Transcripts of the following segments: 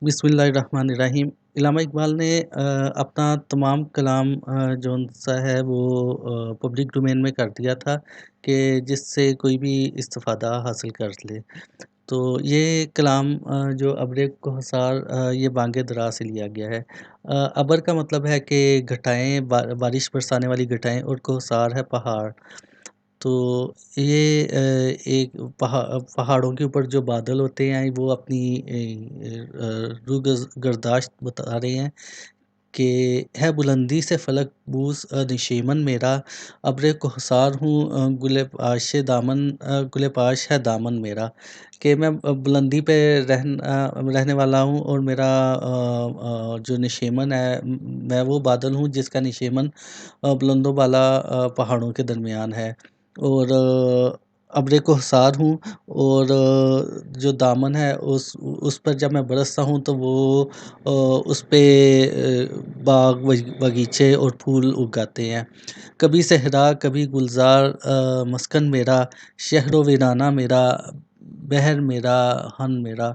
بسم اللہ الرحمن الرحیم۔ علامہ اقبال نے اپنا تمام کلام جون سا ہے وہ پبلک ڈومین میں کر دیا تھا کہ جس سے کوئی بھی استفادہ حاصل کر لے۔ تو یہ کلام جو ابر کوہسار یہ بانگ درا سے لیا گیا ہے۔ ابر کا مطلب ہے کہ گھٹائیں، بارش برسانے والی گھٹائیں، اور کوہسار ہے پہاڑ۔ تو یہ ایک پہاڑوں کے اوپر جو بادل ہوتے ہیں وہ اپنی روح گرداشت بتا رہے ہیں کہ ہے بلندی سے فلک بوس نشیمن میرا، ابر کوہسار ہوں گل پاش ہے دامن میرا، کہ میں بلندی پہ رہنے والا ہوں، اور میرا جو نشیمن ہے میں وہ بادل ہوں جس کا نشیمن بلند و بالا پہاڑوں کے درمیان ہے، اور ابر کوہسار ہوں، اور جو دامن ہے اس پر جب میں برستا ہوں تو وہ اس پہ باغ باغیچے اور پھول اگاتے ہیں۔ کبھی صحرا کبھی گلزار مسکن میرا، شہر و ویرانہ میرا، بحر میرا ہن میرا،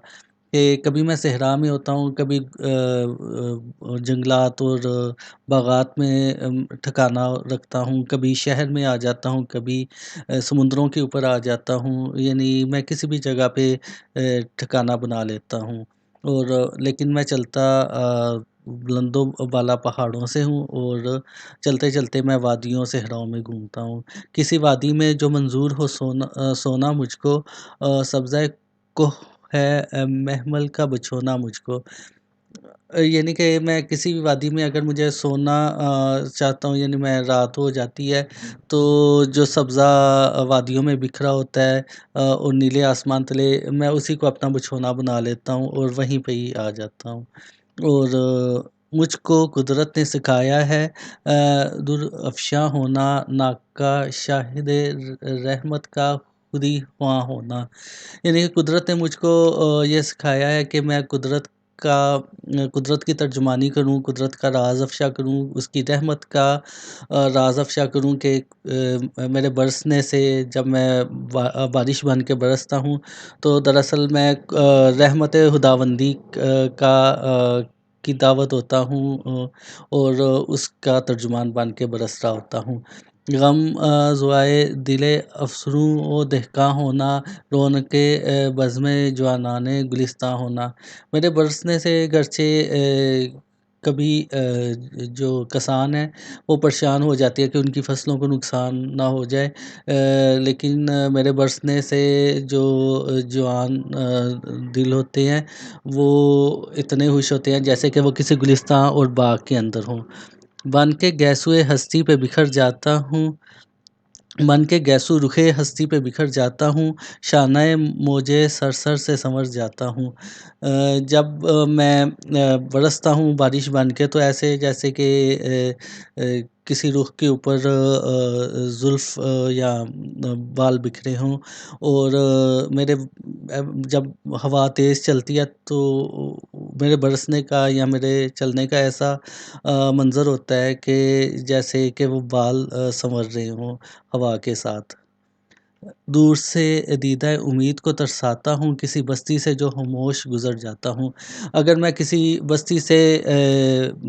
کہ کبھی میں صحرا میں ہوتا ہوں، کبھی جنگلات اور باغات میں ٹھکانہ رکھتا ہوں، کبھی شہر میں آ جاتا ہوں، کبھی سمندروں کے اوپر آ جاتا ہوں، یعنی میں کسی بھی جگہ پہ ٹھکانہ بنا لیتا ہوں، اور لیکن میں چلتا بلند و بالا پہاڑوں سے ہوں، اور چلتے چلتے میں وادیوں صحراؤں میں گھومتا ہوں۔ کسی وادی میں جو منظور ہو سونا مجھ کو، سبزہ کوہ ہے محمل کا بچھونا مجھ کو، یعنی کہ میں کسی بھی وادی میں اگر مجھے سونا چاہتا ہوں، یعنی میں رات ہو جاتی ہے تو جو سبزہ وادیوں میں بکھرا ہوتا ہے اور نیلے آسمان تلے، میں اسی کو اپنا بچھونا بنا لیتا ہوں اور وہیں پہ ہی آ جاتا ہوں۔ اور مجھ کو قدرت نے سکھایا ہے در افشاں ہونا، ناکا شاہد رحمت کا خودی خواں ہونا، یعنی کہ قدرت نے مجھ کو یہ سکھایا ہے کہ میں قدرت کی ترجمانی کروں، قدرت کا راز افشا کروں، اس کی رحمت کا راز افشا کروں، کہ میرے برسنے سے جب میں بارش بن کے برستا ہوں تو دراصل میں رحمت خداوندی کی دعوت ہوتا ہوں، اور اس کا ترجمان بن کے برس رہا ہوتا ہوں۔ غم زوائے دل افسروں و دہقاں ہونا، رونق بزم جوانان گلستاں ہونا، میرے برسنے سے گرچہ کبھی جو کسان ہیں وہ پریشان ہو جاتی ہے کہ ان کی فصلوں کو نقصان نہ ہو جائے، لیکن میرے برسنے سے جو جوان دل ہوتے ہیں وہ اتنے خوش ہوتے ہیں جیسے کہ وہ کسی گلستان اور باغ کے اندر ہوں۔ بن کے گیسوئے ہستی پہ بکھر جاتا ہوں، من کے گیسو رخے ہستی پہ بکھر جاتا ہوں، شانہ موجے سر سے سنور جاتا ہوں۔ جب میں برستا ہوں بارش بن کے تو ایسے جیسے کہ کسی رخ کے اوپر زلف یا بال بکھرے ہوں، اور جب ہوا تیز چلتی ہے تو میرے برسنے کا یا میرے چلنے کا ایسا منظر ہوتا ہے کہ جیسے کہ وہ بال سنور رہے ہوں ہوا کے ساتھ۔ دور سے دیدہ امید کو ترساتا ہوں، کسی بستی سے جو خاموش گزر جاتا ہوں۔ اگر میں کسی بستی سے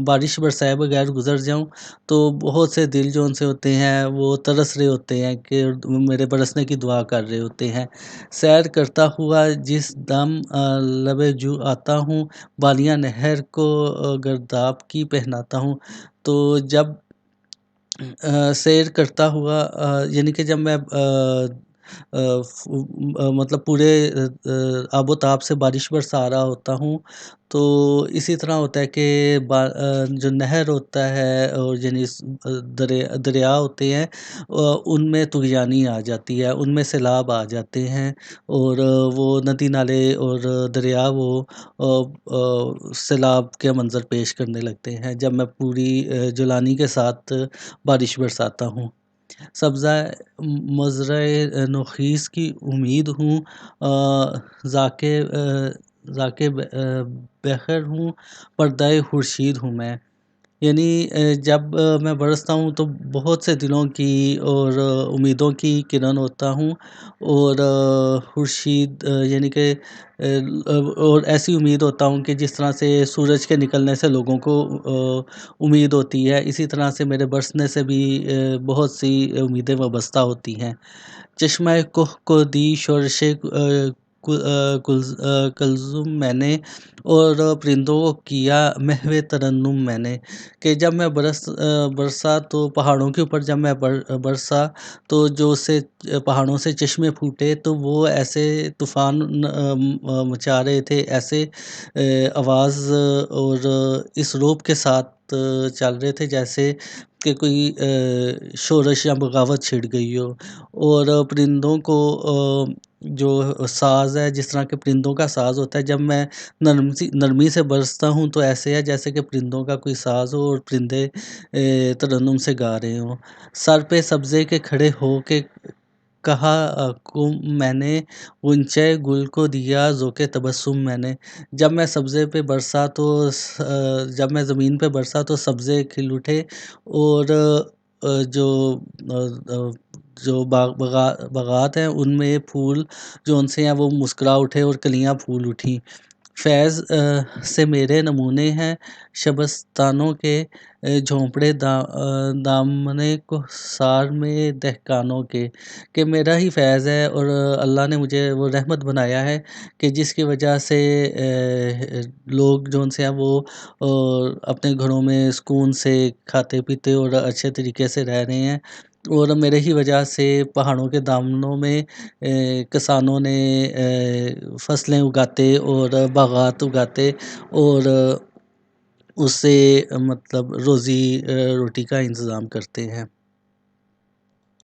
بارش برسائے بغیر گزر جاؤں تو بہت سے دل جو ان سے ہوتے ہیں وہ ترس رہے ہوتے ہیں کہ میرے برسنے کی دعا کر رہے ہوتے ہیں۔ سیر کرتا ہوا جس دم لب جو آتا ہوں، بالیاں نہر کو گرداب کی پہناتا ہوں۔ تو جب سیر کرتا ہوا یعنی کہ جب میں مطلب پورے آب و تاب سے بارش برسا رہا ہوتا ہوں تو اسی طرح ہوتا ہے کہ جو نہر ہوتا ہے اور یعنی دریا ہوتے ہیں ان میں طغیانی آ جاتی ہے، ان میں سیلاب آ جاتے ہیں، اور وہ ندی نالے اور دریا وہ سیلاب کے منظر پیش کرنے لگتے ہیں جب میں پوری جولانی کے ساتھ بارش برساتا ہوں۔ سبزہ مزرعِ نوخیز کی امید ہوں، ذاکِ بخر ہوں، پردۂ خورشید ہوں میں، یعنی جب میں برستا ہوں تو بہت سے دلوں کی اور امیدوں کی کرن ہوتا ہوں، اور خورشید یعنی کہ اور ایسی امید ہوتا ہوں کہ جس طرح سے سورج کے نکلنے سے لوگوں کو امید ہوتی ہے، اسی طرح سے میرے برسنے سے بھی بہت سی امیدیں وابستہ ہوتی ہیں۔ چشمہ کوہ کو دی شورش کلثوم میں نے، اور پرندوں کو کیا محو ترنم میں نے، کہ جب میں برسا تو پہاڑوں کے اوپر جب میں برسا تو جو سے پہاڑوں سے چشمے پھوٹے تو وہ ایسے طوفان مچا رہے تھے، ایسے آواز اور اس روب کے ساتھ چل رہے تھے جیسے کہ کوئی شورش یا بغاوت چھڑ گئی ہو۔ اور پرندوں کو جو ساز ہے، جس طرح کے پرندوں کا ساز ہوتا ہے، جب میں نرمی سے برستا ہوں تو ایسے ہے جیسے کہ پرندوں کا کوئی ساز ہو اور پرندے ترنم سے گا رہے ہوں۔ سر پہ سبزے کے کھڑے ہو کے کہا کم میں نے، غنچۂ گل کو دیا ذوق تبسم میں نے۔ جب میں سبزے پہ برسا تو جب میں زمین پہ برسا تو سبزے کھل اٹھے، اور جو جو باغات ہیں ان میں پھول جو ان سے ہیں وہ مسکرا اٹھے اور کلیاں پھول اٹھیں۔ فیض سے میرے نمونے ہیں شبستانوں کے، جھونپڑے دامنے کو سار میں دہقانوں کے، کہ میرا ہی فیض ہے اور اللہ نے مجھے وہ رحمت بنایا ہے کہ جس کی وجہ سے لوگ جو ان سے ہیں وہ اپنے گھروں میں سکون سے کھاتے پیتے اور اچھے طریقے سے رہ رہے ہیں، اور میرے ہی وجہ سے پہاڑوں کے دامنوں میں کسانوں نے فصلیں اگاتے اور باغات اگاتے اور اس سے مطلب روزی روٹی کا انتظام کرتے ہیں۔